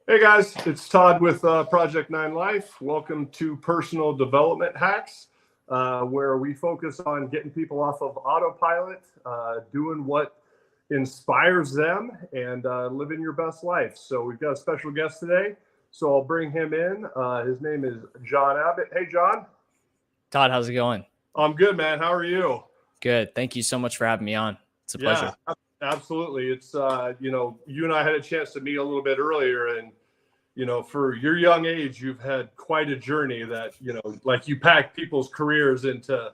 Hey guys, it's Todd with Project 9 Life. Welcome to Personal Development Hacks, where we focus on getting people off of autopilot, doing what inspires them, and living your best life. So we've got a special guest today, so I'll bring him in. His name is John Abbott. Hey, John. Todd, how's it going? I'm good, man. How are you? Good. Thank you so much for having me on. It's a Yeah, pleasure. absolutely. It's, you and I had a chance to meet a little bit earlier, and for your young age, you've had quite a journey that, like you pack people's careers into,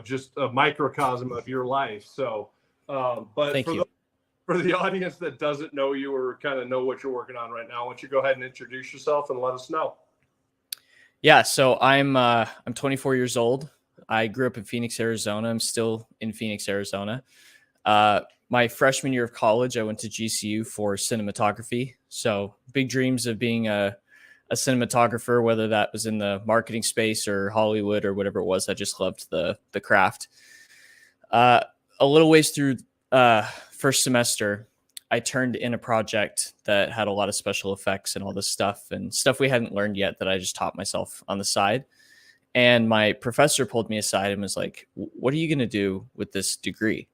just a microcosm of your life. So, but Thank you. for the audience that doesn't know you or kind of know what you're working on right now, why don't you go ahead and introduce yourself and let us know? Yeah, so I'm 24 years old. I grew up in Phoenix, Arizona. I'm still in Phoenix, Arizona. My freshman year of college, I went to GCU for cinematography. So big dreams of being a cinematographer, whether that was in the marketing space or Hollywood or whatever it was. I just loved the craft. A little ways through first semester, I turned in a project that had a lot of special effects and all this stuff and stuff we hadn't learned yet that I just taught myself on the side. And my professor pulled me aside and was like, "What are you going to do with this degree?"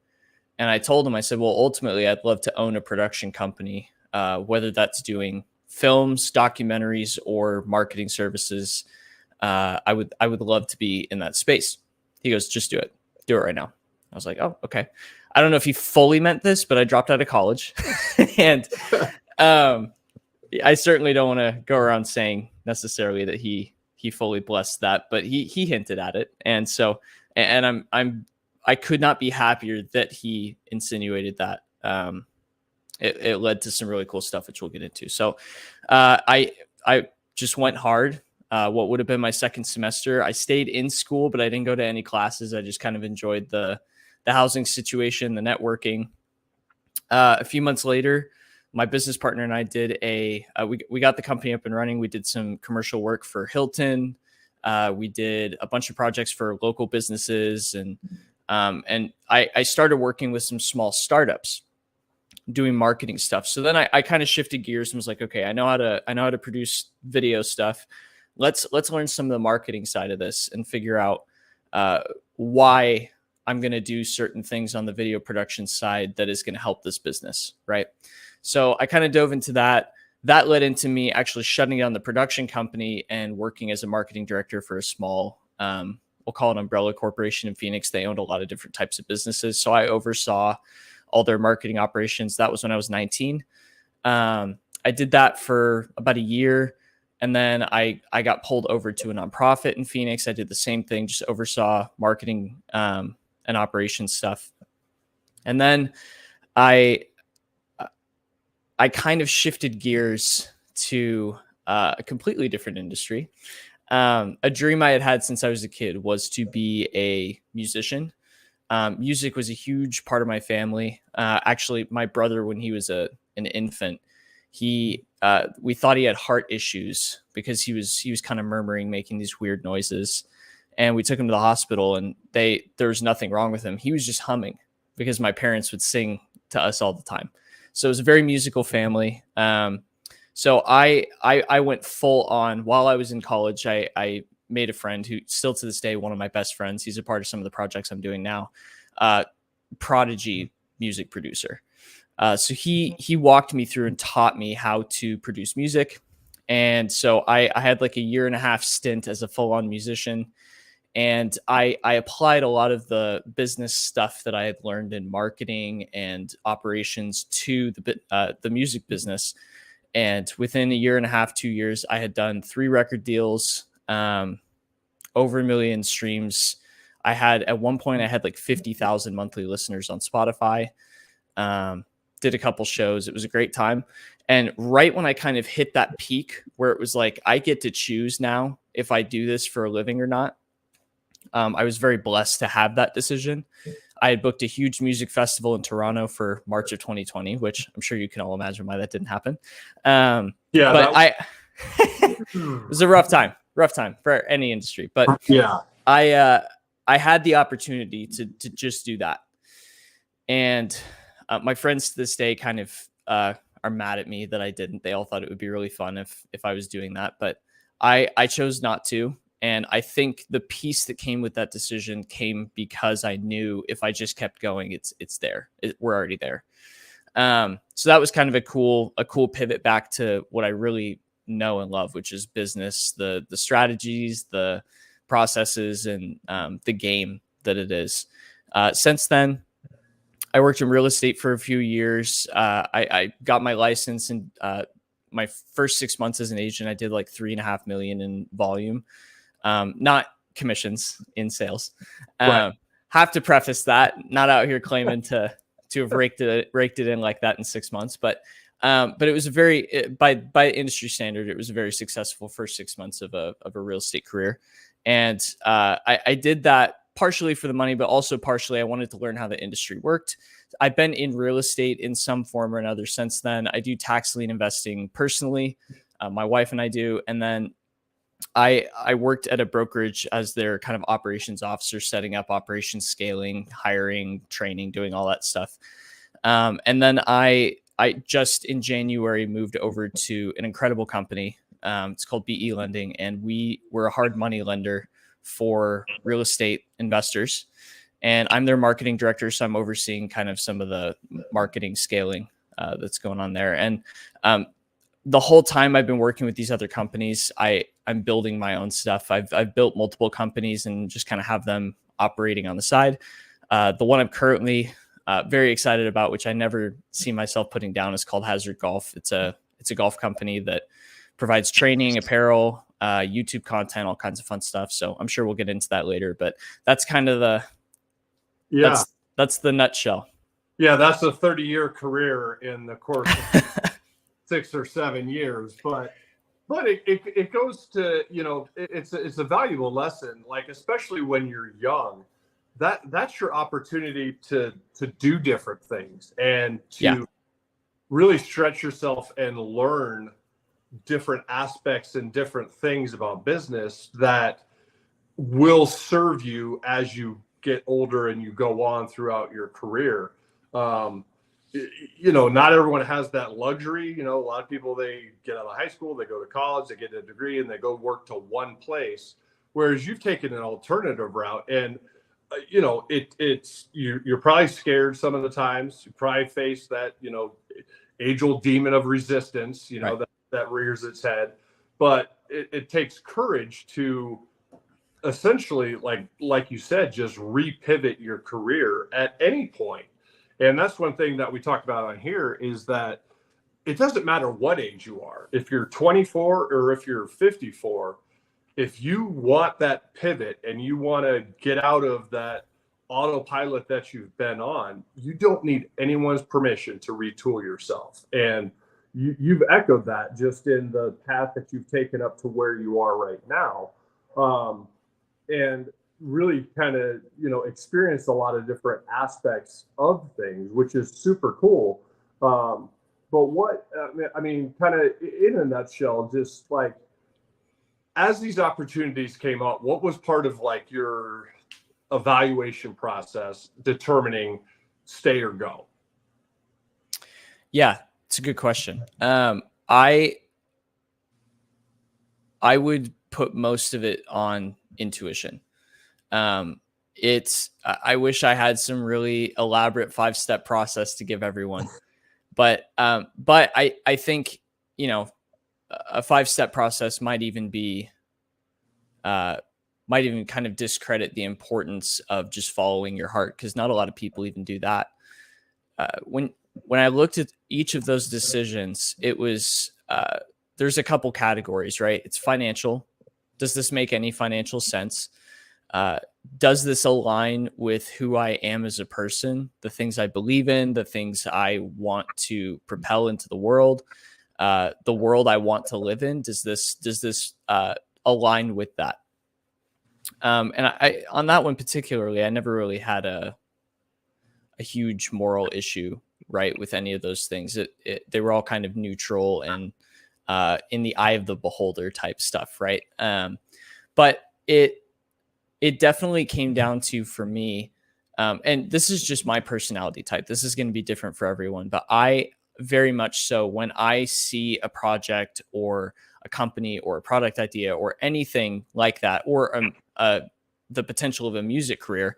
And I told him, I said, "Well, ultimately, I'd love to own a production company, whether that's doing films, documentaries, or marketing services. I would love to be in that space." He goes, "Just do it right now." I was like, "Oh, okay." I don't know if he fully meant this, but I dropped out of college, and um, I certainly don't want to go around saying necessarily that he fully blessed that, but he hinted at it, and so and I could not be happier that he insinuated that. It led to some really cool stuff, which we'll get into. So I just went hard. What would have been my second semester, I stayed in school, but I didn't go to any classes. I just kind of enjoyed the housing situation, the networking. A few months later, my business partner and I did we got the company up and running. We did some commercial work for Hilton. We did a bunch of projects for local businesses, and I started working with some small startups doing marketing stuff. So then I kind of shifted gears and was like, okay, I know how to produce video stuff. Let's learn some of the marketing side of this and figure out why I'm going to do certain things on the video production side that is going to help this business, right? So I kind of dove into that. That led into me actually shutting down the production company and working as a marketing director for a small, we'll call it umbrella corporation in Phoenix. They owned a lot of different types of businesses. So I oversaw all their marketing operations. That was when I was 19. I did that for about a year. And then I got pulled over to a nonprofit in Phoenix. I did the same thing, just oversaw marketing and operations stuff. And then I kind of shifted gears to a completely different industry. A dream I had had since I was a kid was to be a musician. Music was a huge part of my family. Actually, my brother, when he was an infant, we thought he had heart issues because he was kind of murmuring, making these weird noises. And we took him to the hospital, and there was nothing wrong with him. He was just humming because my parents would sing to us all the time. So it was a very musical family. So I went full on while I was in college. I made a friend who still to this day, one of my best friends. He's a part of some of the projects I'm doing now. Prodigy music producer. So he walked me through and taught me how to produce music. And so I had like a 1.5 year stint as a full on musician. And I applied a lot of the business stuff that I had learned in marketing and operations to the music business. And within a 1.5 years, 2 years, I had done 3 record deals, over 1 million streams. At one point, I had like 50,000 monthly listeners on Spotify. Did a couple shows. It was a great time. And right when I kind of hit that peak where it was like, I get to choose now if I do this for a living or not. I was very blessed to have that decision. I had booked a huge music festival in Toronto for March of 2020, which I'm sure you can all imagine why that didn't happen. It was a rough time for any industry. But yeah, I had the opportunity to just do that. And my friends to this day kind of, I are mad at me that I didn't. They all thought it would be really fun if I was doing that, but I chose not to. And I think the piece that came with that decision came because I knew if I just kept going, it's there. We're already there. So that was kind of a cool pivot back to what I really know and love, which is business, the strategies, the processes, and the game that it is. Since then, I worked in real estate for a few years. I got my license, and my first 6 months as an agent, I did like 3.5 million in volume, not commissions, in sales. Right. Have to preface that, not out here claiming to have raked it in like that in 6 months, but it was a very, by industry standard, it was a very successful first 6 months of a real estate career. And I did that partially for the money, but also partially I wanted to learn how the industry worked. I've been in real estate in some form or another since then. I do tax lien investing personally. My wife and I do. And then I worked at a brokerage as their kind of operations officer, setting up operations, scaling, hiring, training, doing all that stuff. And then I just in January moved over to an incredible company. It's called BE Lending, and we were a hard money lender for real estate investors. And I'm their marketing director, so I'm overseeing kind of some of the marketing scaling that's going on there. And the whole time I've been working with these other companies, I'm building my own stuff. I've built multiple companies and just kind of have them operating on the side. The one I'm currently very excited about, which I never see myself putting down, is called Hazard Golf. It's a golf company that provides training, apparel, YouTube content, all kinds of fun stuff. So I'm sure we'll get into that later, but that's kind of that's the nutshell. Yeah, that's a 30-year career in the course of 6 or 7 years, but it goes to, it's a valuable lesson, like, especially when you're young, that's your opportunity to do different things and to really stretch yourself and learn different aspects and different things about business that will serve you as you get older and you go on throughout your career. Not everyone has that luxury. A lot of people, they get out of high school, they go to college, they get a degree, and they go work to one place. Whereas you've taken an alternative route, and you're probably scared some of the times. You probably face that age-old demon of resistance, right, that rears its head. But it takes courage to essentially, like you said, just repivot your career at any point. And that's one thing that we talked about on here, is that it doesn't matter what age you are. If you're 24 or if you're 54, if you want that pivot and you want to get out of that autopilot that you've been on, you don't need anyone's permission to retool yourself. And you've echoed that just in the path that you've taken up to where you are right now. And really kind of, experienced a lot of different aspects of things, which is super cool. But what, kind of in a nutshell, just like, as these opportunities came up, what was part of like your evaluation process determining stay or go? Yeah, it's a good question. I would put most of it on intuition. I wish I had some really elaborate 5-step process to give everyone, but I think, a 5-step process might even kind of discredit the importance of just following your heart, because not a lot of people even do that. When I looked at each of those decisions, it was, there's a couple categories, right? It's financial. Does this make any financial sense? Does this align with who I am as a person, the things I believe in, the things I want to propel into the world I want to live in? Does this align with that? And I on that one particularly, I never really had a huge moral issue, right, with any of those things. They were all kind of neutral and in the eye of the beholder type stuff, right? But it definitely came down to, for me, and this is just my personality type. This is going to be different for everyone, but very much so when I see a project or a company or a product idea or anything like that, or the potential of a music career,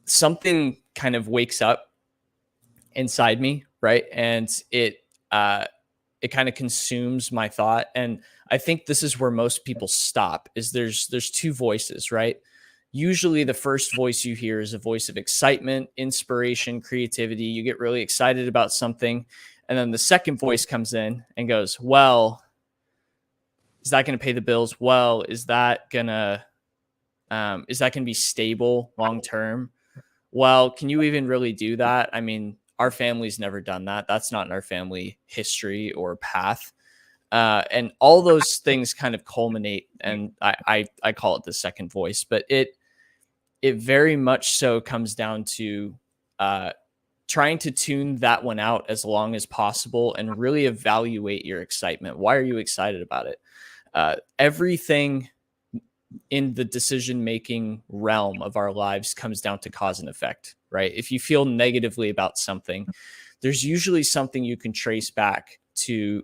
something kind of wakes up inside me, right? And it kind of consumes my thought. And I think this is where most people stop, is there's two voices, right? Usually the first voice you hear is a voice of excitement, inspiration, creativity. You get really excited about something. And then the second voice comes in and goes, well, is that going to pay the bills? Well, is that going to be stable long term? Well, can you even really do that? I mean, our family's never done that. That's not in our family history or path. And all those things kind of culminate, and I call it the second voice, but it very much so comes down to trying to tune that one out as long as possible and really evaluate your excitement. Why are you excited about it? Everything in the decision-making realm of our lives comes down to cause and effect, right? If you feel negatively about something, there's usually something you can trace back to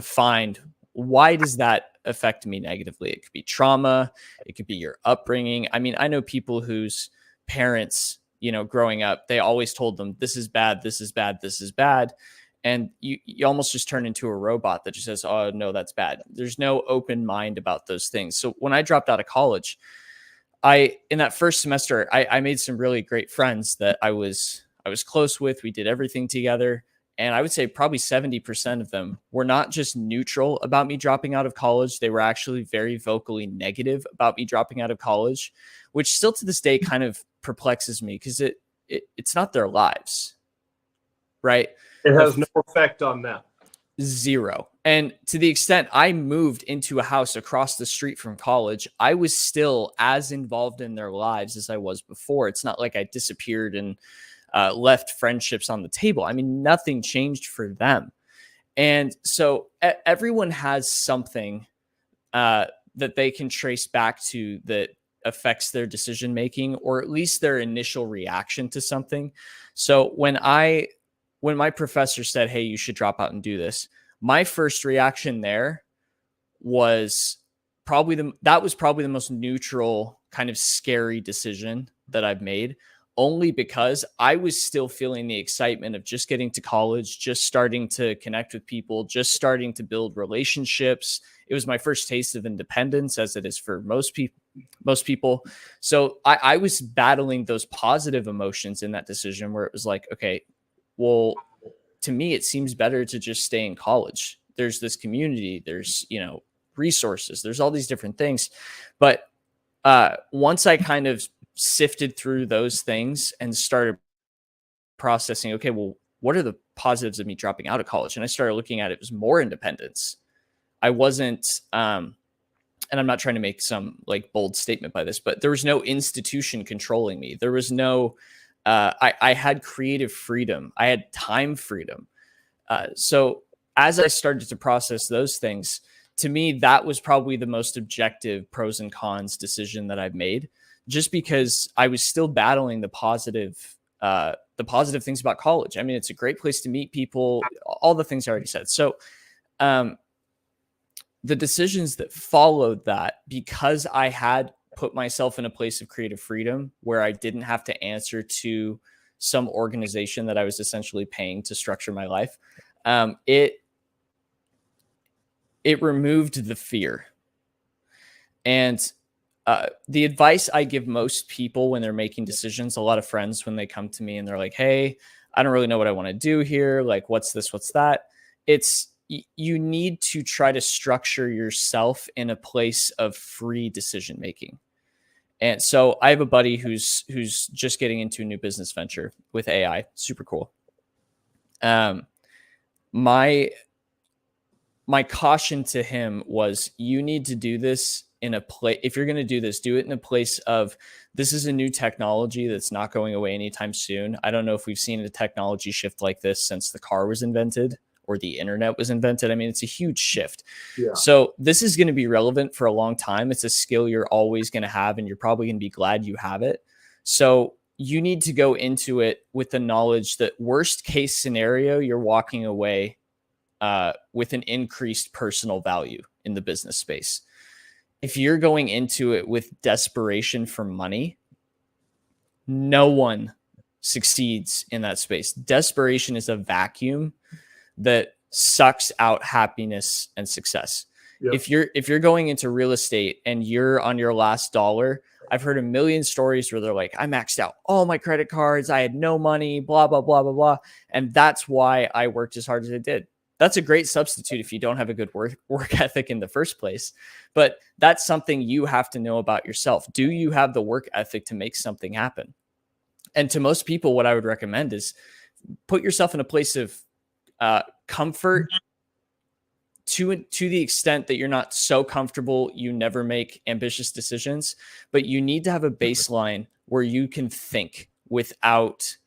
find, why does that affect me negatively? It could be trauma. It could be your upbringing. I mean, I know people whose parents, growing up, they always told them, this is bad, this is bad, this is bad. And you almost just turn into a robot that just says, oh, no, that's bad. There's no open mind about those things. So when I dropped out of college, in that first semester, I made some really great friends that I was close with. We did everything together. And I would say probably 70% of them were not just neutral about me dropping out of college. They were actually very vocally negative about me dropping out of college, which still to this day kind of perplexes me, because it's not their lives, right? It has no effect on them. Zero. And to the extent I moved into a house across the street from college, I was still as involved in their lives as I was before. It's not like I disappeared and left friendships on the table. I mean, nothing changed for them. And so everyone has something that they can trace back to that affects their decision making, or at least their initial reaction to something. So when my professor said, hey, you should drop out and do this, my first reaction there was probably the most neutral, kind of scary decision that I've made, only because I was still feeling the excitement of just getting to college, just starting to connect with people, just starting to build relationships. It was my first taste of independence, as it is for most people. So I was battling those positive emotions in that decision, where it was like, okay, well, to me, it seems better to just stay in college. There's this community, there's, resources, there's all these different things. But once I kind of sifted through those things and started processing, okay, well, what are the positives of me dropping out of college? And I started looking at it as more independence. I wasn't, and I'm not trying to make some like bold statement by this, but there was no institution controlling me. There was no, I had creative freedom. I had time freedom. So as I started to process those things, to me, that was probably the most objective pros and cons decision that I've made, just because I was still battling the positive things about college. I mean, it's a great place to meet people, all the things I already said. So, the decisions that followed that, because I had put myself in a place of creative freedom where I didn't have to answer to some organization that I was essentially paying to structure my life, it removed the fear. And the advice I give most people when they're making decisions, a lot of friends, when they come to me and they're like, hey, I don't really know what I want to do here. Like, what's this? What's that? It's, you need to try to structure yourself in a place of free decision making. And so I have a buddy who's just getting into a new business venture with AI. Super cool. My caution to him was, you need to do this in a place. If you're going to do this, do it in a place of, this is a new technology that's not going away anytime soon. I don't know if we've seen a technology shift like this since the car was invented or the internet was invented. I mean, it's a huge shift. Yeah. So this is going to be relevant for a long time. It's a skill you're always going to have, and you're probably going to be glad you have it. So you need to go into it with the knowledge that worst case scenario, you're walking away with an increased personal value in the business space. If you're going into it with desperation for money, no one succeeds in that space. Desperation is a vacuum that sucks out happiness and success. Yep. If you're going into real estate and you're on your last dollar, I've heard a million stories where they're like, I maxed out all my credit cards, I had no money, blah, blah, blah, blah, blah. And that's why I worked as hard as I did. That's a great substitute if you don't have a good work ethic in the first place. But that's something you have to know about yourself. Do you have the work ethic to make something happen? And to most people, what I would recommend is put yourself in a place of comfort to the extent that you're not so comfortable you never make ambitious decisions, but you need to have a baseline where you can think without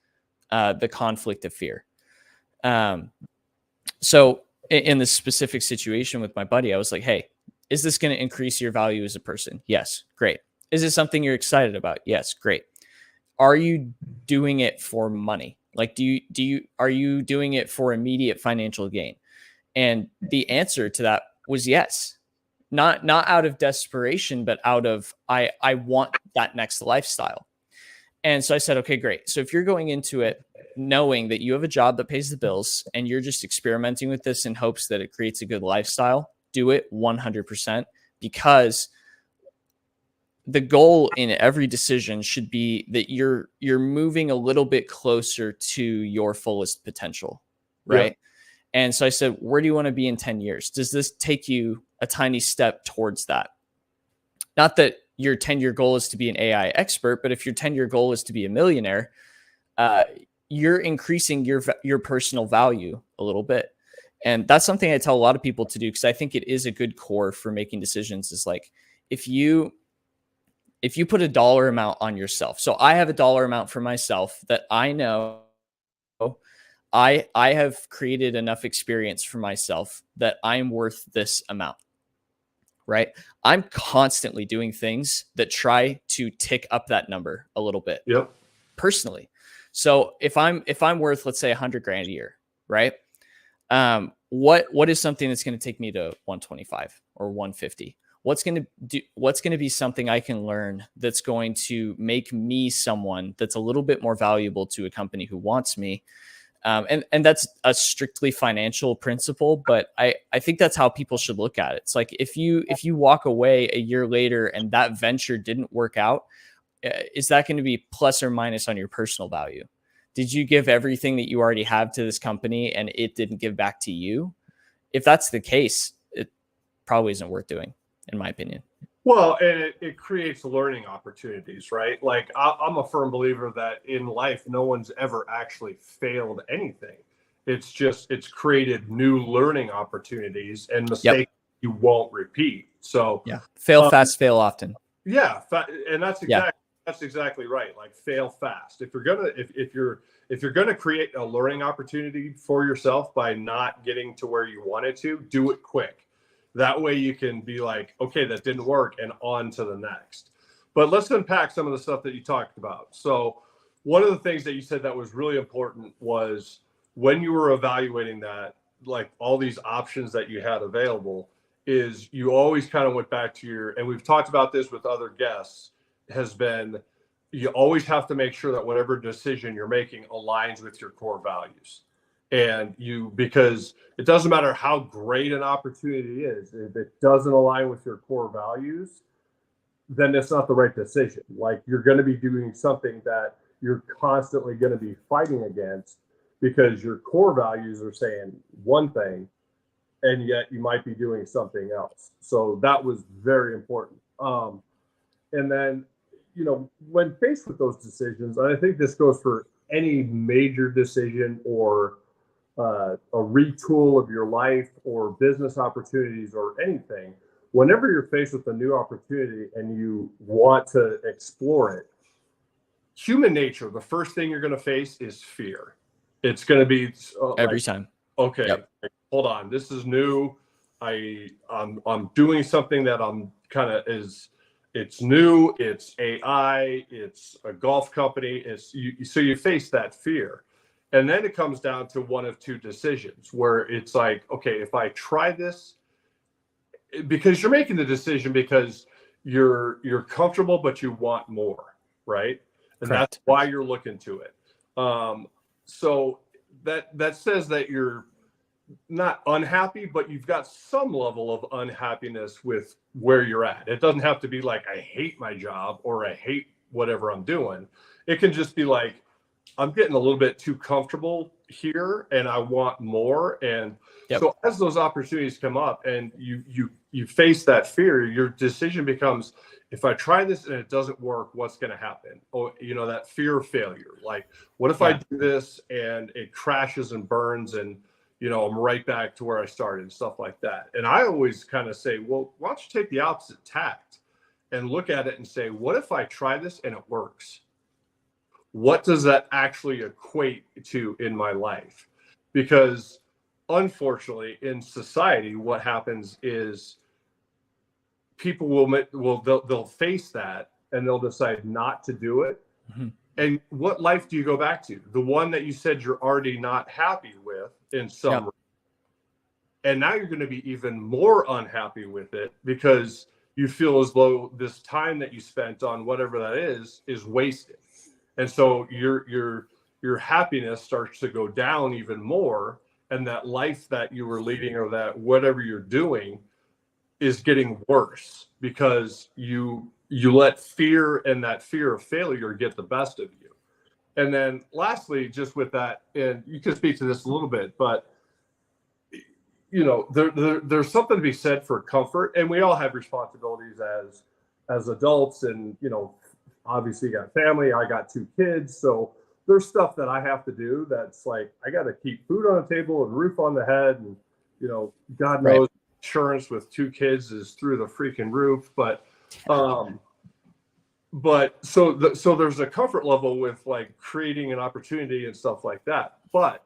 the conflict of fear. So in this specific situation with my buddy, I was like, hey, is this going to increase your value as a person? Yes. Great. Is it something you're excited about? Yes. Great. Are you doing it for money? Like, are you doing it for immediate financial gain? And the answer to that was yes. Not out of desperation, but out of, I want that next lifestyle. And so I said, okay, great. So if you're going into it knowing that you have a job that pays the bills and you're just experimenting with this in hopes that it creates a good lifestyle, do it 100%, because the goal in every decision should be that you're moving a little bit closer to your fullest potential, right? Yeah. And so I said, where do you want to be in 10 years? Does this take you a tiny step towards that? Not that your 10-year goal is to be an AI expert, but if your 10-year goal is to be a millionaire, you're increasing your personal value a little bit. And that's something I tell a lot of people to do, because I think it is a good core for making decisions. Is like, if you put a dollar amount on yourself. So I have a dollar amount for myself that I know I have created enough experience for myself that I'm worth this amount, right? I'm constantly doing things that try to tick up that number a little bit. Yep. Personally. So if I'm worth, let's say, 100 grand a year, right? What is something that's going to take me to 125 or 150? What's going to be something I can learn that's going to make me someone that's a little bit more valuable to a company who wants me? And that's a strictly financial principle, but I think that's how people should look at it. It's like, if you walk away a year later and that venture didn't work out, is that going to be plus or minus on your personal value? Did you give everything that you already have to this company and it didn't give back to you? If that's the case, it probably isn't worth doing, in my opinion. Well, and it creates learning opportunities, right? Like, I'm a firm believer that in life, no one's ever actually failed anything. It's created new learning opportunities and mistakes you won't repeat. So fail fast, fail often. Yeah. And that's exactly right. Like, fail fast. If you're gonna create a learning opportunity for yourself by not getting to where you wanted to, do it quick. That way you can be like, okay, that didn't work, and on to the next. But let's unpack some of the stuff that you talked about. So one of the things that you said that was really important was when you were evaluating that, like all these options that you had available, is you always kind of went back to and we've talked about this with other guests, has been, you always have to make sure that whatever decision you're making aligns with your core values. And because it doesn't matter how great an opportunity is, if it doesn't align with your core values, then it's not the right decision. Like, you're going to be doing something that you're constantly going to be fighting against because your core values are saying one thing, and yet you might be doing something else. So that was very important. And then, when faced with those decisions, and I think this goes for any major decision or a retool of your life or business opportunities or anything, whenever you're faced with a new opportunity and you want to explore it, human nature, the first thing you're going to face is fear. It's going to be every time. Okay, hold on. This is new. I'm doing something that I'm kind of is It's new, it's AI, it's a golf company. So you face that fear. And then it comes down to one of two decisions where it's like, okay, if I try this, because you're making the decision because you're comfortable, but you want more, right? And Correct. that's why you're looking to it. So that says that you're not unhappy, but you've got some level of unhappiness with where you're at. It doesn't have to be like, I hate my job or I hate whatever I'm doing. It can just be like, I'm getting a little bit too comfortable here and I want more. And so as those opportunities come up and you face that fear, your decision becomes, if I try this and it doesn't work, what's going to happen? Oh, that fear of failure. Like, what if I do this and it crashes and burns and I'm right back to where I started and stuff like that. And I always kind of say, well, why don't you take the opposite tact and look at it and say, what if I try this and it works? What does that actually equate to in my life? Because unfortunately in society, what happens is people they'll face that and they'll decide not to do it. Mm-hmm. And what life do you go back to? The one that you said you're already not happy with in some way. And now you're going to be even more unhappy with it because you feel as though this time that you spent on whatever that is wasted. And so your happiness starts to go down even more. And that life that you were leading or that whatever you're doing is getting worse because you let fear and that fear of failure get the best of you. And then lastly, just with that, and you can speak to this a little bit, but there's something to be said for comfort, and we all have responsibilities as adults, and obviously you got family. I got 2 kids, so there's stuff that I have to do that's like I got to keep food on the table and roof on the head, and God knows insurance with 2 kids is through the freaking roof, but so there's a comfort level with like creating an opportunity and stuff like that. But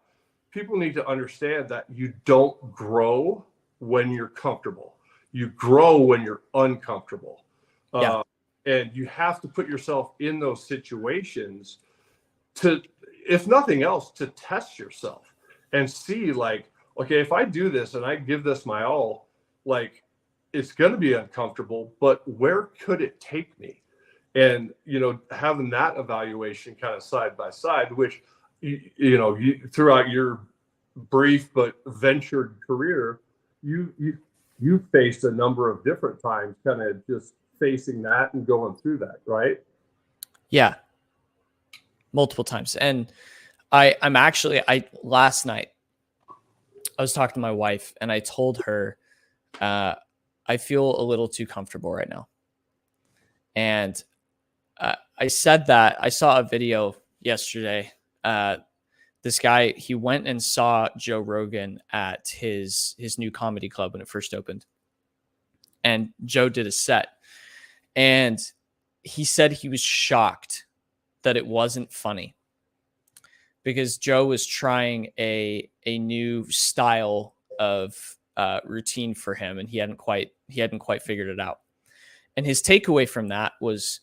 people need to understand that you don't grow when you're comfortable. You grow when you're uncomfortable. And you have to put yourself in those situations to, if nothing else, to test yourself and see like, okay, if I do this and I give this my all, like it's going to be uncomfortable, but where could it take me? And, having that evaluation kind of side by side, which, you throughout your brief but ventured career, you faced a number of different times kind of just facing that and going through that, right? Yeah. Multiple times. And last night I was talking to my wife and I told her, I feel a little too comfortable right now. And I said that I saw a video yesterday. This guy, he went and saw Joe Rogan at his new comedy club when it first opened. And Joe did a set. And he said he was shocked that it wasn't funny because Joe was trying a new style of routine for him, and he hadn't quite figured it out. And his takeaway from that was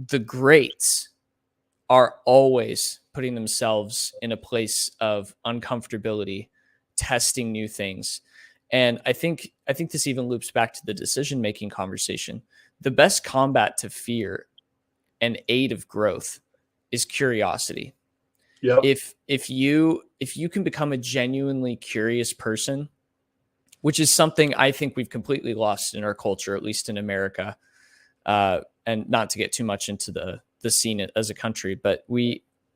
the greats are always putting themselves in a place of uncomfortability, testing new things. And I think this even loops back to the decision-making conversation. The best combat to fear and aid of growth is curiosity. Yep. If you can become a genuinely curious person, which is something I think we've completely lost in our culture, at least in America, and not to get too much into the scene as a country, but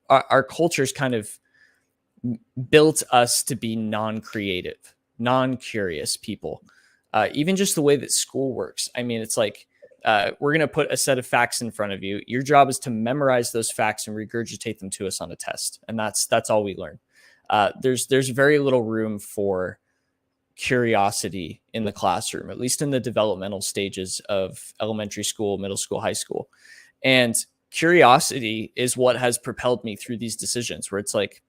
our culture's kind of built us to be non-creative, non-curious people. Even just the way that school works. I mean, it's like we're going to put a set of facts in front of you. Your job is to memorize those facts and regurgitate them to us on a test, and that's all we learn. There's very little room for curiosity in the classroom, at least in the developmental stages of elementary school, middle school, high school. And curiosity is what has propelled me through these decisions where it's like,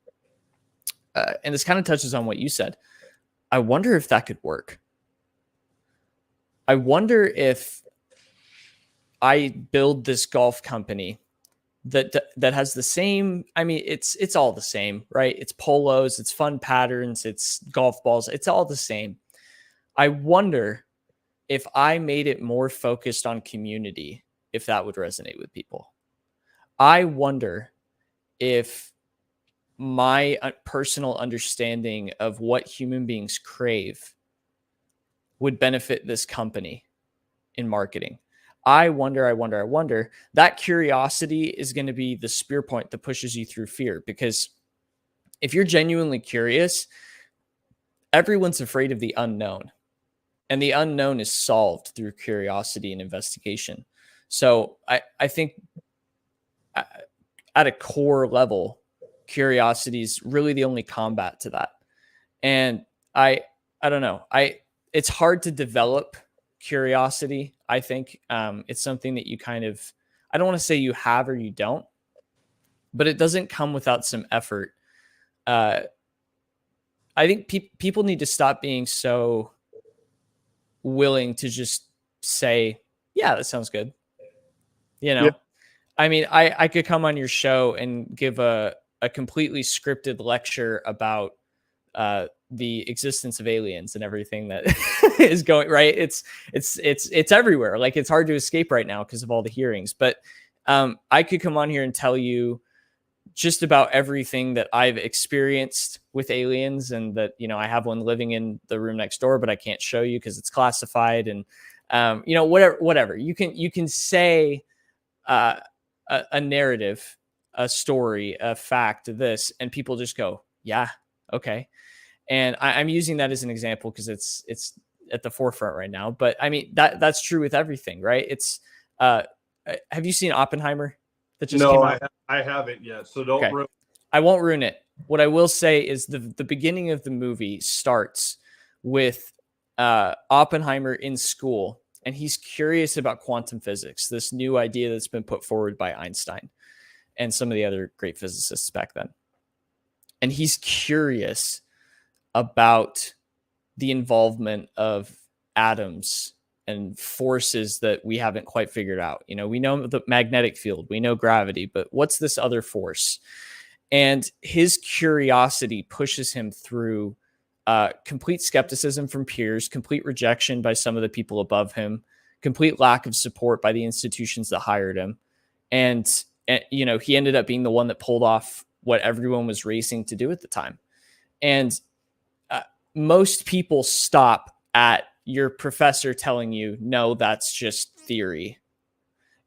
and this kind of touches on what you said. I wonder if that could work. I wonder if I build this golf company that has the same, I mean, it's all the same, right? It's polos, it's fun patterns, it's golf balls, it's all the same. I wonder if I made it more focused on community, if that would resonate with people. I wonder if my personal understanding of what human beings crave would benefit this company in marketing. I wonder. That curiosity is going to be the spear point that pushes you through fear, because if you're genuinely curious, everyone's afraid of the unknown, and the unknown is solved through curiosity and investigation. So I think at a core level, curiosity is really the only combat to that. And I don't know. It's hard to develop curiosity. I think it's something that you kind of, I don't want to say you have or you don't, but it doesn't come without some effort. I think people need to stop being so willing to just say, yeah, that sounds good. You know, Yeah. I mean, I could come on your show and give a completely scripted lecture about the existence of aliens and everything that is going right. It's everywhere. Like, it's hard to escape right now because of all the hearings. But I could come on here and tell you just about everything that I've experienced with aliens, and that, you know, I have one living in the room next door, but I can't show you because it's classified. And you know, whatever you can say a narrative, a story, a fact, this, and people just go, yeah, okay. And I'm using that as an example because it's at the forefront right now. But I mean, that's true with everything, right? It's have you seen Oppenheimer that just came out? I haven't yet, so don't ruin. I won't ruin it. What I will say is the beginning of the movie starts with Oppenheimer in school, and he's curious about quantum physics, this new idea that's been put forward by Einstein and some of the other great physicists back then. And he's curious about the involvement of atoms and forces that we haven't quite figured out. You know, we know the magnetic field, we know gravity, but what's this other force? And his curiosity pushes him through complete skepticism from peers, complete rejection by some of the people above him, complete lack of support by the institutions that hired him. And you know, he ended up being the one that pulled off what everyone was racing to do at the time. And most people stop at your professor telling you, no, that's just theory.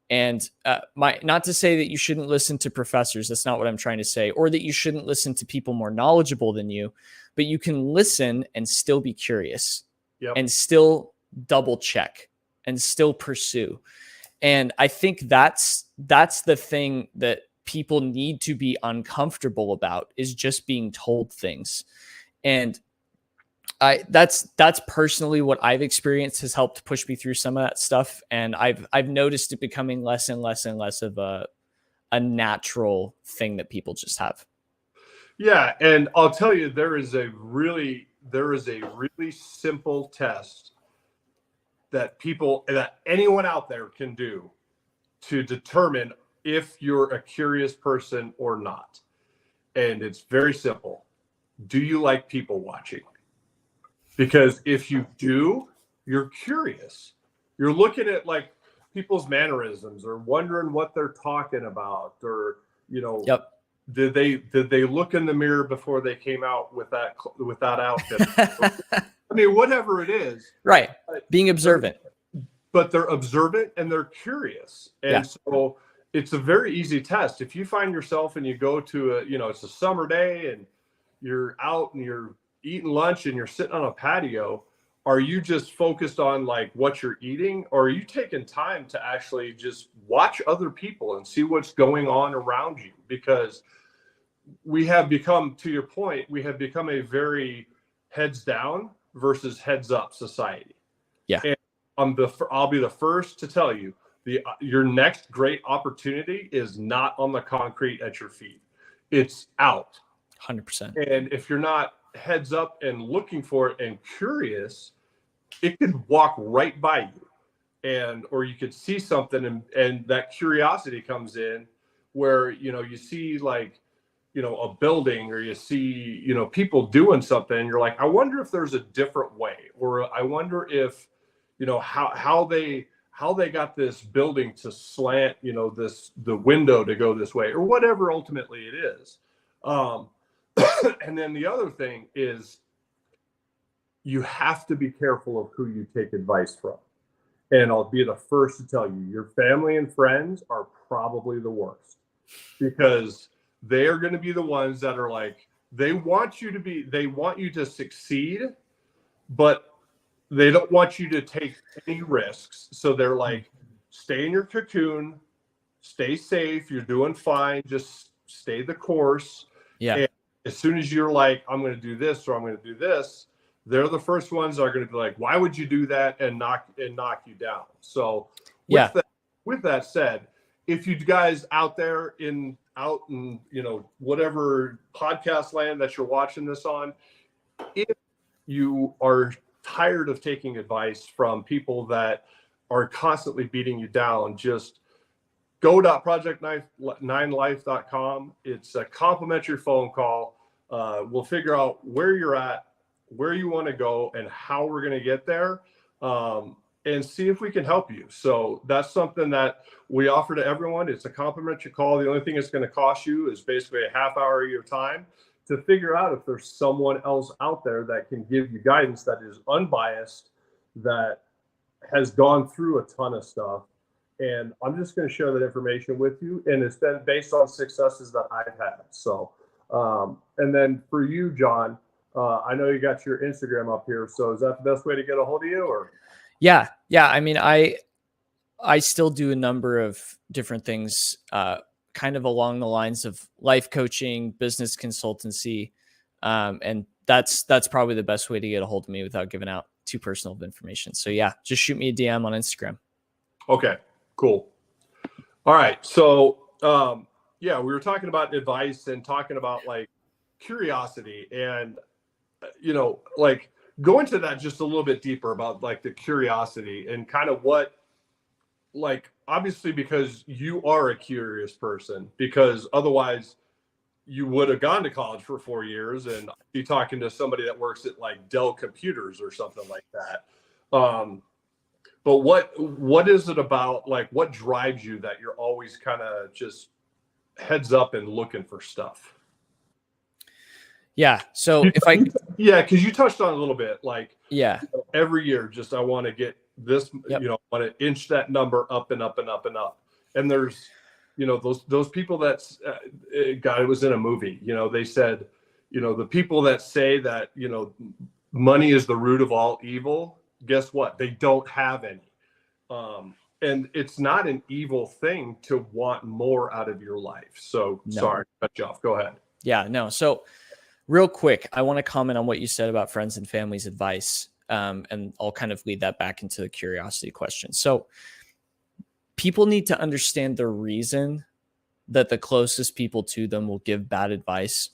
And not to say that you shouldn't listen to professors. That's not what I'm trying to say. Or that you shouldn't listen to people more knowledgeable than you, but you can listen and still be curious. Yep. And still double check and still pursue. And I think that's the thing that people need to be uncomfortable about, is just being told things. And that's personally what I've experienced has helped push me through some of that stuff. And I've noticed it becoming less and less and less of a natural thing that people just have. Yeah. And I'll tell you, there is a really simple test that anyone out there can do to determine if you're a curious person or not. And it's very simple. Do you like people watching? Because if you do, you're curious. You're looking at like people's mannerisms, or wondering what they're talking about, or, you know, yep. Did they look in the mirror before they came out with that outfit? I mean, whatever it is. Right. Being observant. But they're observant and they're curious. And so it's a very easy test. If you find yourself and you go to it's a summer day and you're out and you're eating lunch and you're sitting on a patio, are you just focused on like what you're eating, or are you taking time to actually just watch other people and see what's going on around you? Because we have become, to your point, we have become a very heads down versus heads up society. Yeah. And I'll be the first to tell you, your next great opportunity is not on the concrete at your feet. It's out. 100%. And if you're not heads up and looking for it and curious, it could walk right by you. and or you could see something, and that curiosity comes in where, you see like, a building, or you see, people doing something, and you're like, I wonder if there's a different way, or I wonder if, how they got this building to slant, the window to go this way, or whatever ultimately it is. um and then the other thing is, you have to be careful of who you take advice from. And I'll be the first to tell you, your family and friends are probably the worst, because they are going to be the ones that are like, they want you to succeed, but they don't want you to take any risks. So they're like, stay in your cocoon, stay safe, you're doing fine, just stay the course. Yeah. And as soon as you're like, I'm going to do this, or I'm going to do this, they're the first ones that are going to be like, why would you do that, and knock you down. So with that said, if you guys out in whatever podcast land that you're watching this on, if you are tired of taking advice from people that are constantly beating you down, just go to project9life.com. It's a complimentary phone call. We'll figure out where you're at, where you want to go, and how we're going to get there, and see if we can help you. So that's something that we offer to everyone. It's a complimentary call. The only thing it's going to cost you is basically a half hour of your time to figure out if there's someone else out there that can give you guidance that is unbiased, that has gone through a ton of stuff. And I'm just going to share that information with you. And it's been based on successes that I've had. So, and then for you, John, I know you got your Instagram up here. So is that the best way to get a hold of you, or? Yeah. I mean, I still do a number of different things, kind of along the lines of life coaching, business consultancy. And that's probably the best way to get a hold of me without giving out too personal of information. So yeah, just shoot me a DM on Instagram. Okay, cool. All right. So, yeah, we were talking about advice and talking about like curiosity, and, like go into that just a little bit deeper about like the curiosity and kind of what, like, obviously because you are a curious person, because otherwise you would have gone to college for 4 years and be talking to somebody that works at like Dell Computers or something like that. But what is it about, like, what drives you that you're always kind of just heads up and looking for stuff? Yeah. So because you touched on a little bit, like, yeah, every year, just, I want to get this, Yep. I want to inch that number up and up and up and up. And there's, those people that's, God, it was in a movie, they said, the people that say that, money is the root of all evil, guess what? They don't have any. And it's not an evil thing to want more out of your life. So No. Sorry to cut you off. Go ahead. Yeah, no. So real quick, I want to comment on what you said about friends and family's advice. And I'll kind of lead that back into the curiosity question. So people need to understand the reason that the closest people to them will give bad advice.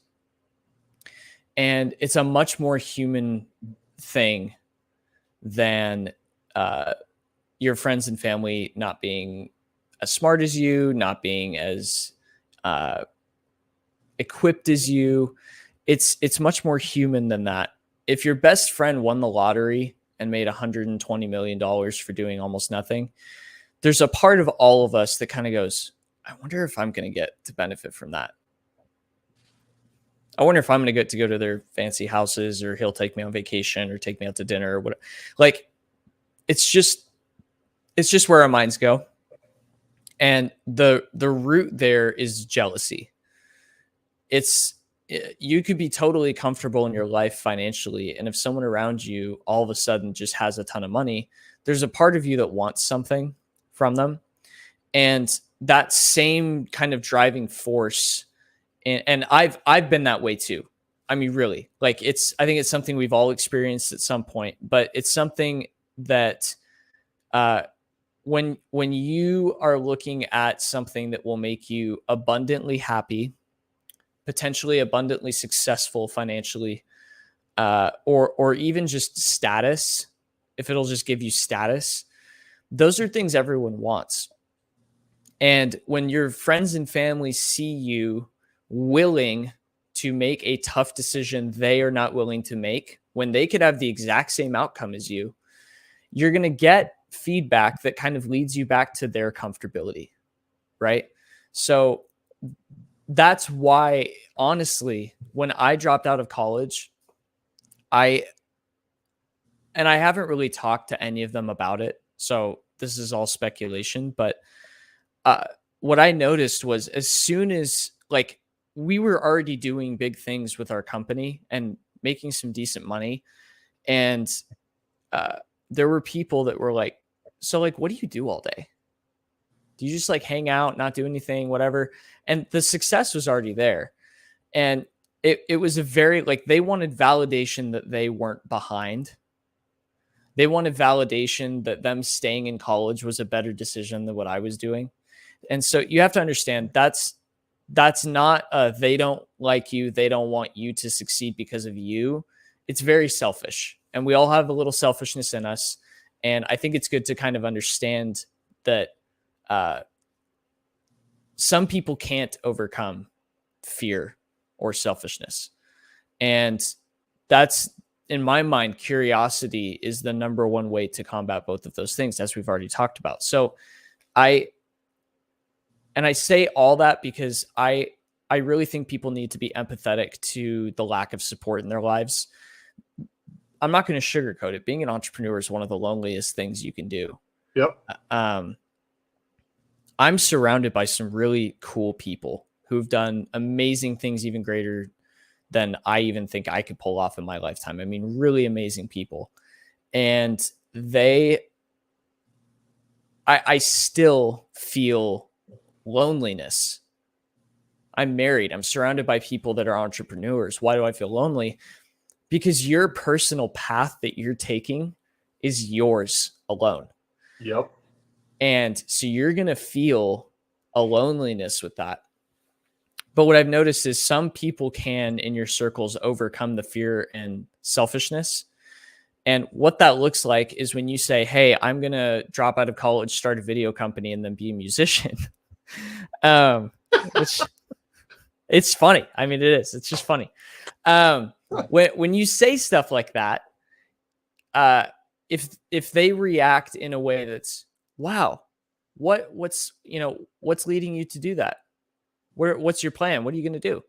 And it's a much more human thing than your friends and family not being as smart as you, not being as equipped as you. It's much more human than that. If your best friend won the lottery and made $120 million for doing almost nothing, there's a part of all of us that kind of goes, I wonder if I'm going to get to benefit from that. I wonder if I'm going to get to go to their fancy houses, or he'll take me on vacation or take me out to dinner or whatever. Like, it's just where our minds go. And the root there is jealousy. You could be totally comfortable in your life financially, and if someone around you all of a sudden just has a ton of money, there's a part of you that wants something from them. And that same kind of driving force, and I've been that way too. I mean, really, like, I think it's something we've all experienced at some point, but it's something that when you are looking at something that will make you abundantly happy, potentially abundantly successful financially, or even just status, if it'll just give you status, Those are things everyone wants. And when your friends and family see you willing to make a tough decision they are not willing to make, when they could have the exact same outcome as you, you're going to get feedback that kind of leads you back to their comfortability, right? So that's why, honestly, when I dropped out of college, I haven't really talked to any of them about it. So this is all speculation, but what I noticed was as soon as like we were already doing big things with our company and making some decent money, and there were people that were like, so like, what do you do all day? Do you just like hang out, not do anything, whatever? And the success was already there. And it was a very like, they wanted validation that they weren't behind. They wanted validation that them staying in college was a better decision than what I was doing. And so you have to understand that's not they don't like you, they don't want you to succeed because of you. It's very selfish, and we all have a little selfishness in us. And I think it's good to kind of understand that some people can't overcome fear or selfishness, and that's, in my mind, curiosity is the number one way to combat both of those things, as we've already talked about. So I say all that because I really think people need to be empathetic to the lack of support in their lives. I'm not going to sugarcoat it. Being an entrepreneur is one of the loneliest things you can do. Yep. I'm surrounded by some really cool people who've done amazing things, even greater than I even think I could pull off in my lifetime. I mean, really amazing people. And I still feel loneliness. I'm married. I'm surrounded by people that are entrepreneurs. Why do I feel lonely? Because your personal path that you're taking is yours alone. Yep. And so you're going to feel a loneliness with that. But what I've noticed is some people can, in your circles, overcome the fear and selfishness. And what that looks like is when you say, hey, I'm going to drop out of college, start a video company, and then be a musician. Which it's funny. I mean, it is. It's just funny. When you say stuff like that, if they react in a way that's, wow, what's leading you to do that? What's your plan? What are you going to do?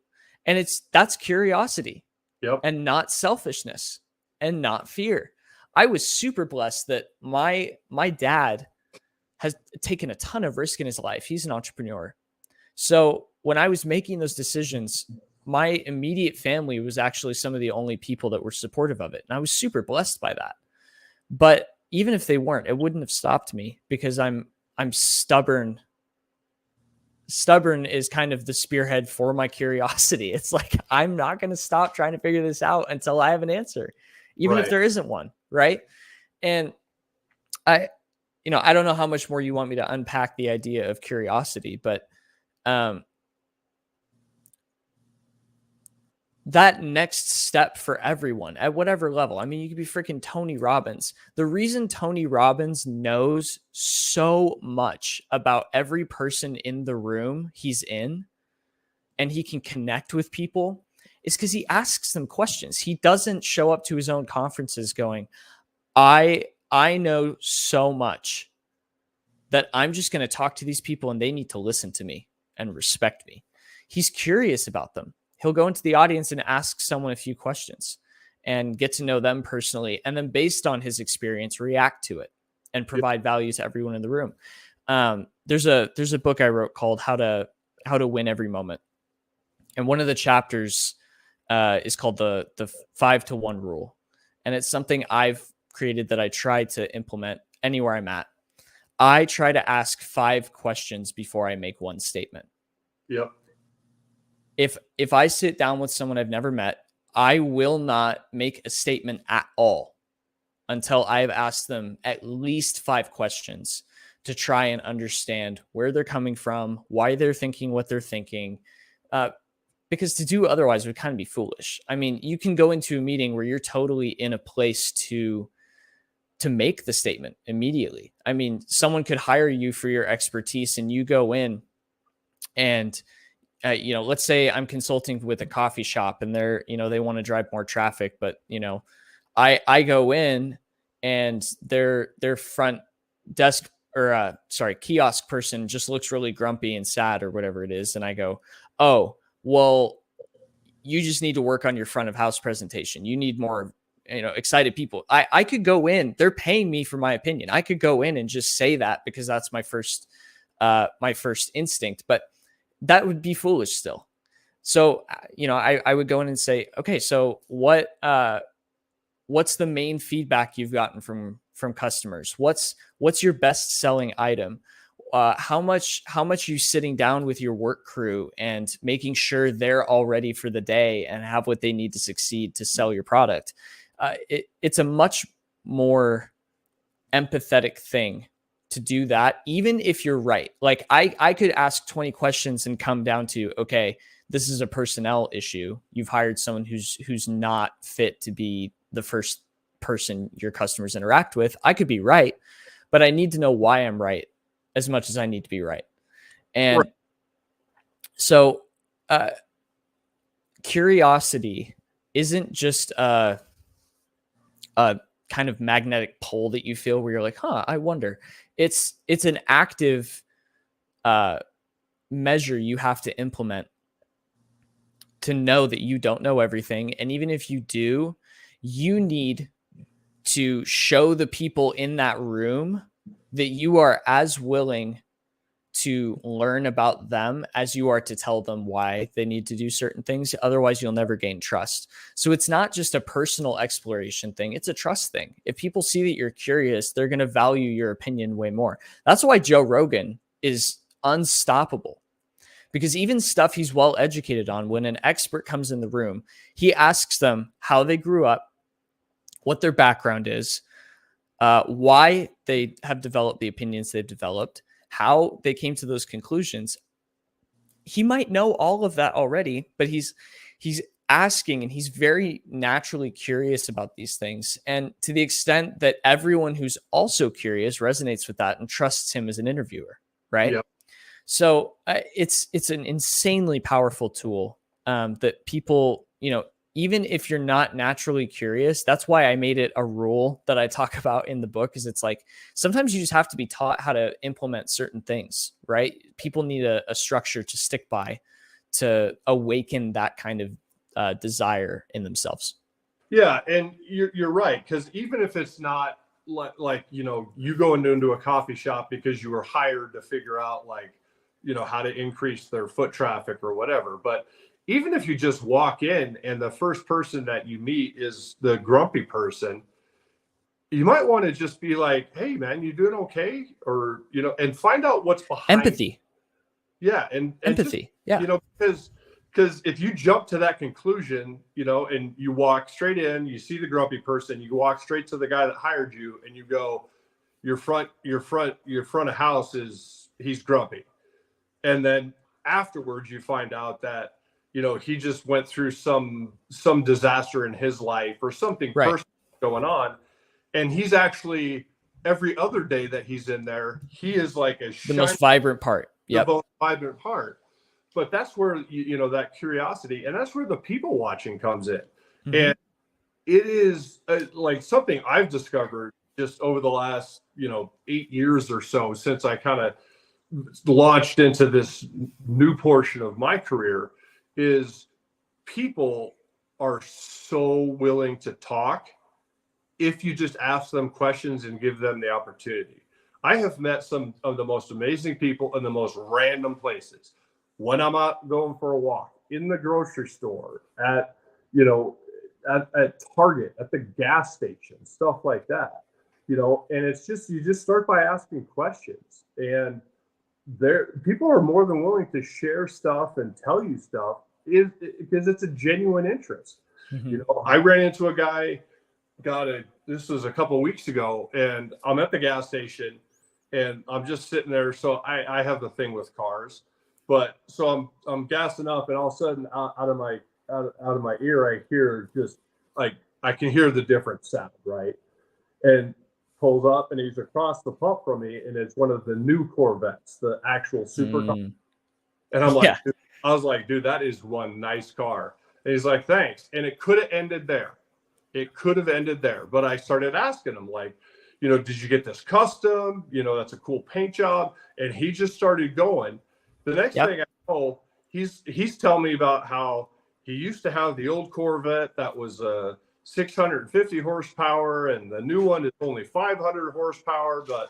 And that's curiosity. Yep. And not selfishness and not fear. I was super blessed that my dad has taken a ton of risk in his life. He's an entrepreneur. So when I was making those decisions, my immediate family was actually some of the only people that were supportive of it. And I was super blessed by that. But even if they weren't, it wouldn't have stopped me because I'm stubborn. Stubborn is kind of the spearhead for my curiosity. It's like, I'm not going to stop trying to figure this out until I have an answer, even if there isn't one. Right. And I don't know how much more you want me to unpack the idea of curiosity, but that next step for everyone at whatever level. I mean, you could be freaking Tony Robbins. The reason Tony Robbins knows so much about every person in the room he's in and he can connect with people is because he asks them questions. He doesn't show up to his own conferences going, I know so much that I'm just going to talk to these people and they need to listen to me and respect me. He's curious about them. He'll go into the audience and ask someone a few questions and get to know them personally. And then based on his experience, react to it and provide value to everyone in the room. There's a book I wrote called How to Win Every Moment. And one of the chapters is called the 5-to-1 rule. And it's something I've created that I try to implement anywhere I'm at. I try to ask 5 questions before I make one statement. Yep. If I sit down with someone I've never met, I will not make a statement at all until I've asked them at least 5 questions to try and understand where they're coming from, why they're thinking what they're thinking. Because to do otherwise would kind of be foolish. I mean, you can go into a meeting where you're totally in a place to to make the statement immediately. I mean, someone could hire you for your expertise and you go in and, let's say I'm consulting with a coffee shop and they want to drive more traffic, but, I go in and their front desk or kiosk person just looks really grumpy and sad or whatever it is. And I go, oh, well, you just need to work on your front of house presentation. You need more, excited people. I could go in, they're paying me for my opinion. I could go in and just say that because that's my first instinct, but that would be foolish still. So, I would go in and say, okay, so what's the main feedback you've gotten from customers? What's your best selling item? How much you sitting down with your work crew and making sure they're all ready for the day and have what they need to succeed to sell your product. It's a much more empathetic thing to do that, even if you're right. Like I could ask 20 questions and come down to, okay, this is a personnel issue. You've hired someone who's not fit to be the first person your customers interact with. I could be right, but I need to know why I'm right as much as I need to be right. And Right. So curiosity isn't just a kind of magnetic pull that you feel where you're like, I wonder. It's an active measure you have to implement to know that you don't know everything. And even if you do, you need to show the people in that room that you are as willing to learn about them as you are to tell them why they need to do certain things. Otherwise, you'll never gain trust. So it's not just a personal exploration thing. It's a trust thing. If people see that you're curious, they're going to value your opinion way more. That's why Joe Rogan is unstoppable, because even stuff he's well educated on, when an expert comes in the room, he asks them how they grew up, what their background is, why they have developed the opinions they've developed, how they came to those conclusions. He might know all of that already, but he's asking, and he's very naturally curious about these things. And to the extent that everyone who's also curious resonates with that and trusts him as an interviewer, right? Yep. So it's an insanely powerful tool that people, even if you're not naturally curious, that's why I made it a rule that I talk about in the book. Is it's like, sometimes you just have to be taught how to implement certain things, right? People need a structure to stick by to awaken that kind of desire in themselves. Yeah. And you're right. Because even if it's not like, you go into a coffee shop because you were hired to figure out how to increase their foot traffic or whatever. But even if you just walk in and the first person that you meet is the grumpy person, you might want to just be like, hey man, you doing okay? Or, and find out what's behind. Empathy. Yeah. And empathy. Just, because if you jump to that conclusion, and you walk straight in, you see the grumpy person, you walk straight to the guy that hired you and you go, your front of house he's grumpy. And then afterwards you find out that, he just went through some disaster in his life or something personal going on. And he's actually, every other day that he's in there, he is like the most vibrant part. The most vibrant part. But that's where, that curiosity, and that's where the people watching comes in. Mm-hmm. And it is like something I've discovered just over the last, 8 years or so, since I kind of launched into this new portion of my career, is people are so willing to talk if you just ask them questions and give them the opportunity. I have met some of the most amazing people in the most random places. When I'm out going for a walk, in the grocery store, at Target, at the gas station, stuff like that, and it's just, you just start by asking questions, and people are more than willing to share stuff and tell you stuff because it's a genuine interest. Mm-hmm. I ran into a guy, this was a couple of weeks ago, and I'm at the gas station and I'm just sitting there. So I have the thing with cars, but so I'm gassing up, and all of a sudden out of my ear, I hear just like, I can hear the different sound. Right. And pulls up and he's across the pump from me, and it's one of the new Corvettes, the actual supercar. And I'm like, Yeah. I was like, dude, that is one nice car. And he's like, thanks. And it could have ended there. It could have ended there. But I started asking him, like, you know, did you get this custom? You know, that's a cool paint job. And he just started going. The next thing I know, he's telling me about how he used to have the old Corvette that was 650 horsepower, and the new one is only 500 horsepower, but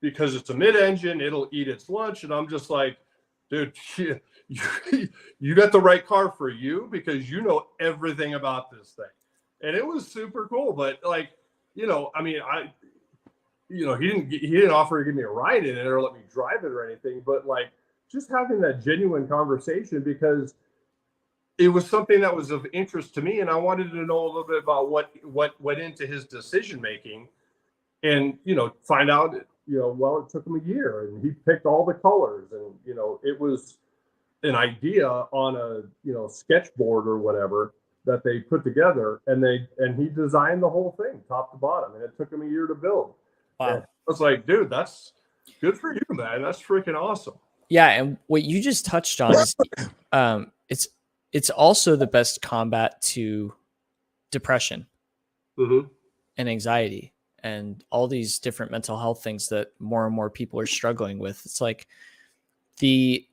because it's a mid-engine, it'll eat its lunch. And I'm just like, dude, you got the right car for you, because you know everything about this thing. And it was super cool. But like, you know, I mean, he didn't offer to give me a ride in it or let me drive it or anything, but like just having that genuine conversation, because it was something that was of interest to me, and I wanted to know a little bit about what went into his decision making, and you know, find out, you know, well, it took him a year, and he picked all the colors, and you know, it was an idea on a, you know, sketchboard or whatever that they put together, and he designed the whole thing top to bottom, and it took him a year to build. Wow. And I was like, dude, that's good for you, man. That's freaking awesome. Yeah, and what you just touched on is it's also the best combat to depression and anxiety and all these different mental health things that more and more people are struggling with. It's like the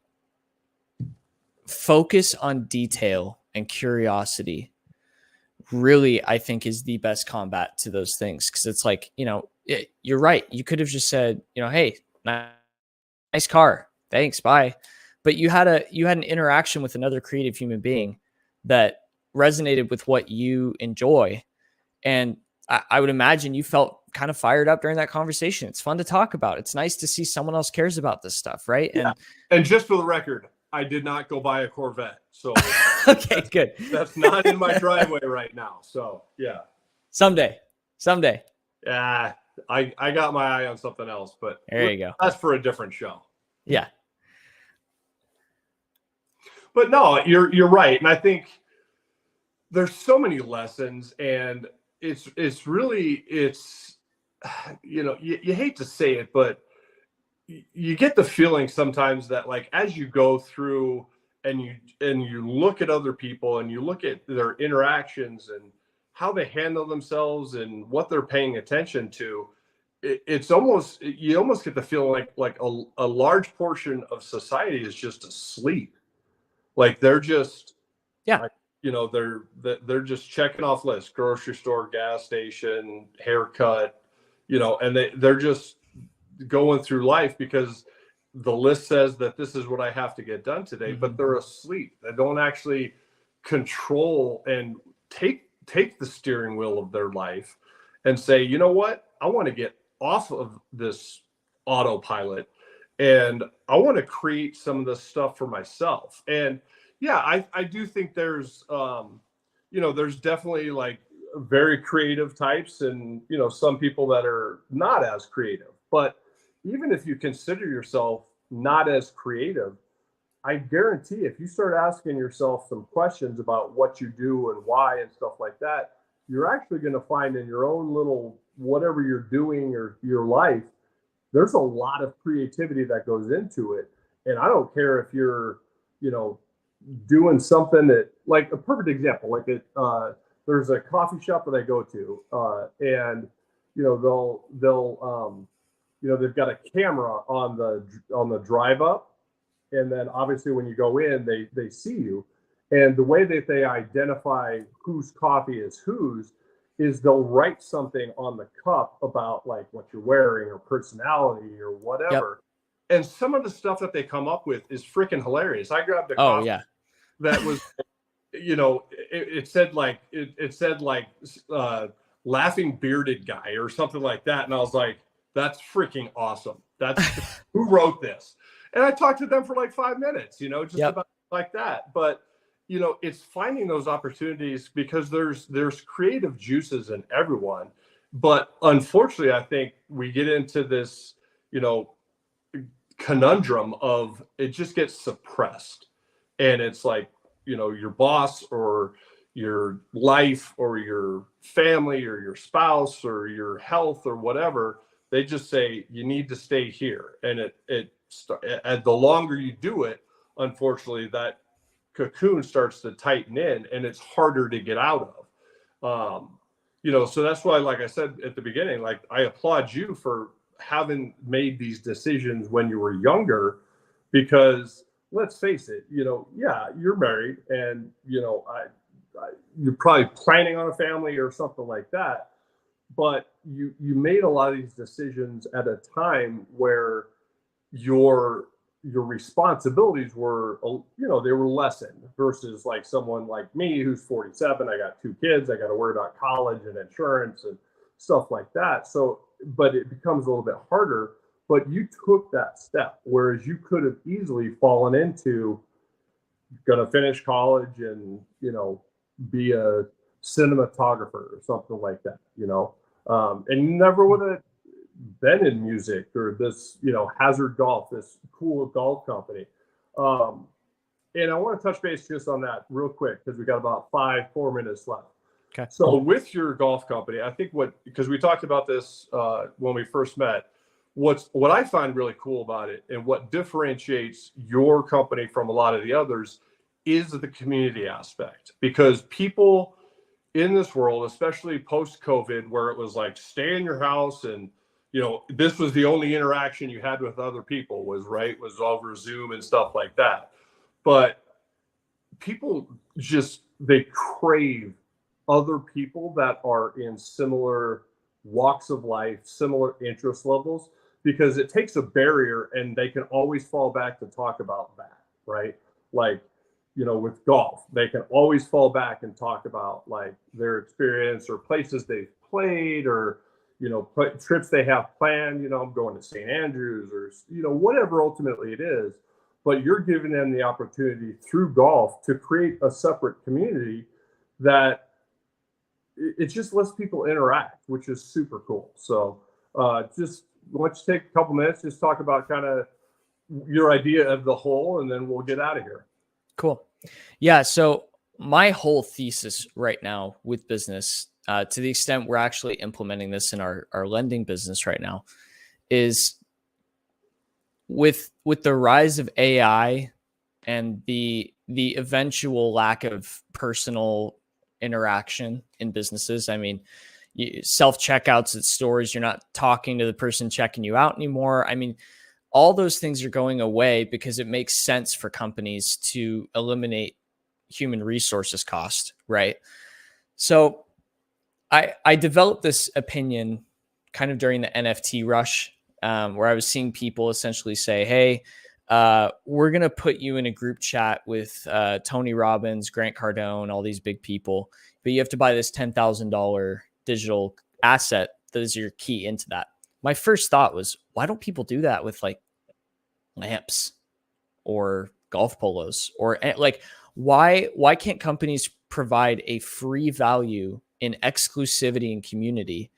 focus on detail and curiosity really, I think, is the best combat to those things. Because it's like, you know, you're right. You could have just said, you know, hey, nice car, thanks, bye. But you had an interaction with another creative human being that resonated with what you enjoy. And I would imagine you felt kind of fired up during that conversation. It's fun to talk about. It's nice to see someone else cares about this stuff, right? Yeah. And just for the record, I did not go buy a Corvette. So okay, good. That's not in my driveway right now. So yeah. Someday. Yeah. I got my eye on something else, but there you go. That's for a different show. Yeah. But no, you're right. And I think there's so many lessons, and it's really, you know, you hate to say it, but you get the feeling sometimes that like, as you go through and you look at other people and you look at their interactions and how they handle themselves and what they're paying attention to, you almost get the feeling like a large portion of society is just asleep. Like they're just, like, you know, they're just checking off lists: grocery store, gas station, haircut, you know, and they're just going through life because the list says that this is what I have to get done today, but they're asleep. They don't actually control and take the steering wheel of their life and say, you know what, I want to get off of this autopilot and I want to create some of this stuff for myself. And yeah, I do think there's, you know, there's definitely like very creative types and, you know, some people that are not as creative. But even if you consider yourself not as creative, I guarantee if you start asking yourself some questions about what you do and why and stuff like that, you're actually going to find in your own little, whatever you're doing or your life, there's a lot of creativity that goes into it. And I don't care if you're, you know, doing something that, like a perfect example, like there's a coffee shop that I go to, and you know, they'll you know, they've got a camera on the drive up, and then obviously when you go in, they see you, and the way that they identify whose coffee is whose is they'll write something on the cup about like what you're wearing or personality or whatever. Yep. And some of the stuff that they come up with is freaking hilarious. I grabbed a coffee that was, you know, it said like laughing bearded guy or something like that, and I was like, that's freaking awesome. That's who wrote this. And I talked to them for like 5 minutes, you know, just about like that. But, you know, it's finding those opportunities because there's creative juices in everyone. But unfortunately, I think we get into this, you know, conundrum of it just gets suppressed. And it's like, you know, your boss or, your life or your family or your spouse or your health or whatever. They just say you need to stay here, and and the longer you do it, unfortunately, that cocoon starts to tighten in, and it's harder to get out of. So that's why, like I said at the beginning, like I applaud you for having made these decisions when you were younger, because let's face it, yeah, you're married, and you're probably planning on a family or something like that, but you made a lot of these decisions at a time where your responsibilities were, they were lessened versus like someone like me who's 47. I got 2 kids. I got to worry about college and insurance and stuff like that. So, but it becomes a little bit harder. But you took that step, whereas you could have easily fallen into gonna finish college and be a cinematographer or something like that. And you never would have been in music or this, Hazard Golf, this cool golf company. And I want to touch base just on that real quick because we got about 4 minutes left. Okay. So with your golf company, I think because we talked about this when we first met, what I find really cool about it and what differentiates your company from a lot of the others is the community aspect. Because people in this world, especially post-COVID, where it was like stay in your house and this was the only interaction you had with other people was over Zoom and stuff like that. But people they crave other people that are in similar walks of life, similar interest levels, because it takes a barrier and they can always fall back to talk about that, right? Like, with golf, they can always fall back and talk about like their experience or places they've played or, trips they have planned. I'm going to St. Andrews or, whatever ultimately it is. But you're giving them the opportunity through golf to create a separate community that it just lets people interact, which is super cool. So just why don't you take a couple minutes, just talk about kind of your idea of the whole, and then we'll get out of here. Cool. Yeah. So my whole thesis right now with business, to the extent we're actually implementing this in our lending business right now, is with the rise of AI and the eventual lack of personal interaction in businesses. I mean, self-checkouts at stores, you're not talking to the person checking you out anymore. I mean, all those things are going away because it makes sense for companies to eliminate human resources cost, right? So I developed this opinion kind of during the NFT rush, where I was seeing people essentially say, hey, we're going to put you in a group chat with Tony Robbins, Grant Cardone, all these big people, but you have to buy this $10,000 digital asset that is your key into that. My first thought was, why don't people do that with like lamps or golf polos or like, why can't companies provide a free value in exclusivity and community,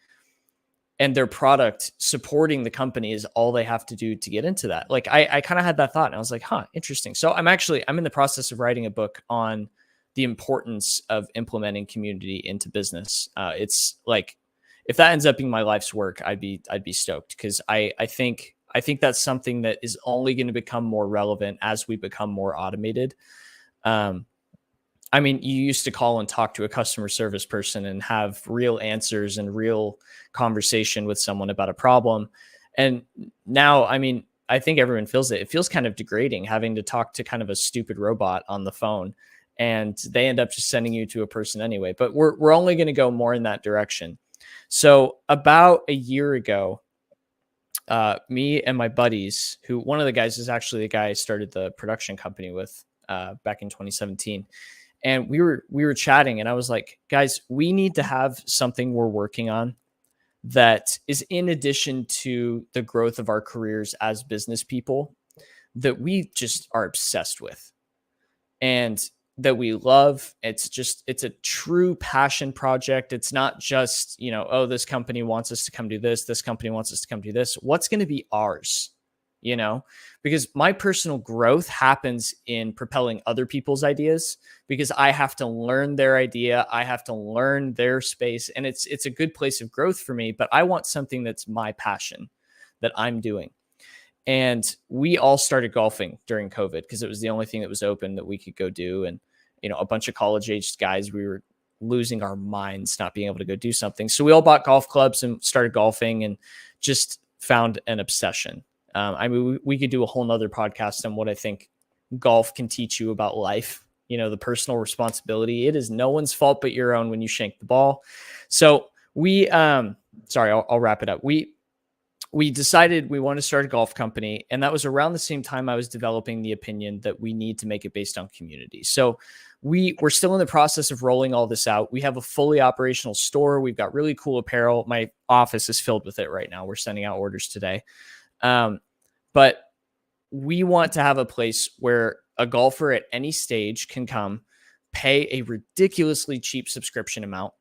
and their product supporting the company is all they have to do to get into that? Like I kind of had that thought and I was like, interesting. So I'm in the process of writing a book on the importance of implementing community into business. It's like, if that ends up being my life's work, I'd be stoked, because I think that's something that is only going to become more relevant as we become more automated. I mean, you used to call and talk to a customer service person and have real answers and real conversation with someone about a problem. And now, I mean, I think everyone feels it. It feels kind of degrading having to talk to kind of a stupid robot on the phone, and they end up just sending you to a person anyway. But we're only going to go more in that direction. So about a year ago, me and my buddies, who one of the guys is actually the guy I started the production company with back in 2017. And we were chatting, and I was like, guys, we need to have something we're working on that is in addition to the growth of our careers as business people that we just are obsessed with and that we love. It's a true passion project. It's not just, oh, this company wants us to come do this. This company wants us to come do this. What's going to be ours? you know, because my personal growth happens in propelling other people's ideas, because I have to learn their idea. I have to learn their space, and it's a good place of growth for me, but I want something that's my passion that I'm doing. And we all started golfing during COVID because it was the only thing that was open that we could go do. And, you know, a bunch of college aged guys, we were losing our minds not being able to go do something. So we all bought golf clubs and started golfing and just found an obsession. I mean, we could do a whole nother podcast on what I think golf can teach you about life, you know, the personal responsibility. It is no one's fault but your own when you shank the ball. So we, sorry, I'll wrap it up. We decided we want to start a golf company. And that was around the same time I was developing the opinion that we need to make it based on community. So we're still in the process of rolling all this out. We have a fully operational store. We've got really cool apparel. My office is filled with it right now. We're sending out orders today. But we want to have a place where a golfer at any stage can come, pay a ridiculously cheap subscription amount,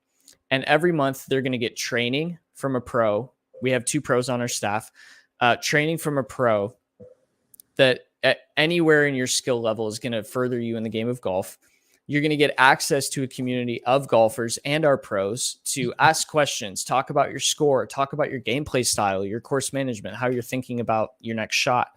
and every month they're going to get training from a pro. We have 2 pros on our staff, training from a pro that at anywhere in your skill level is going to further you in the game of golf. You're going to get access to a community of golfers and our pros to ask questions, talk about your score, talk about your gameplay style, your course management, how you're thinking about your next shot,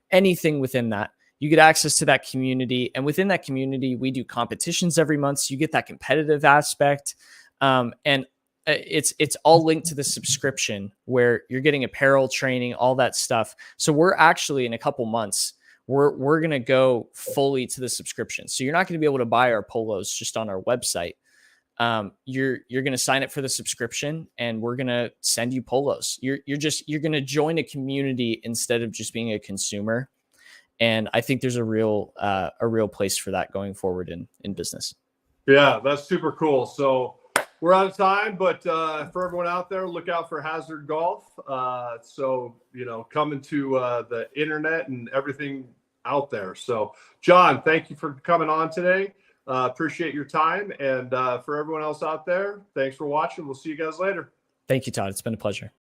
anything within that. You get access to that community. And within that community, we do competitions every month. So you get that competitive aspect. And it's all linked to the subscription where you're getting apparel, training, all that stuff. So we're actually in a couple months, we're going to go fully to the subscription. So you're not going to be able to buy our polos just on our website. You're going to sign up for the subscription and we're going to send you polos. You're going to join a community instead of just being a consumer. And I think there's a real place for that going forward in business. Yeah, that's super cool. So we're out of time, but for everyone out there, look out for Hazard Golf. So, you know, coming to the internet and everything out there. So, John, thank you for coming on today. Appreciate your time. And for everyone else out there, thanks for watching. We'll see you guys later. Thank you, Todd. It's been a pleasure.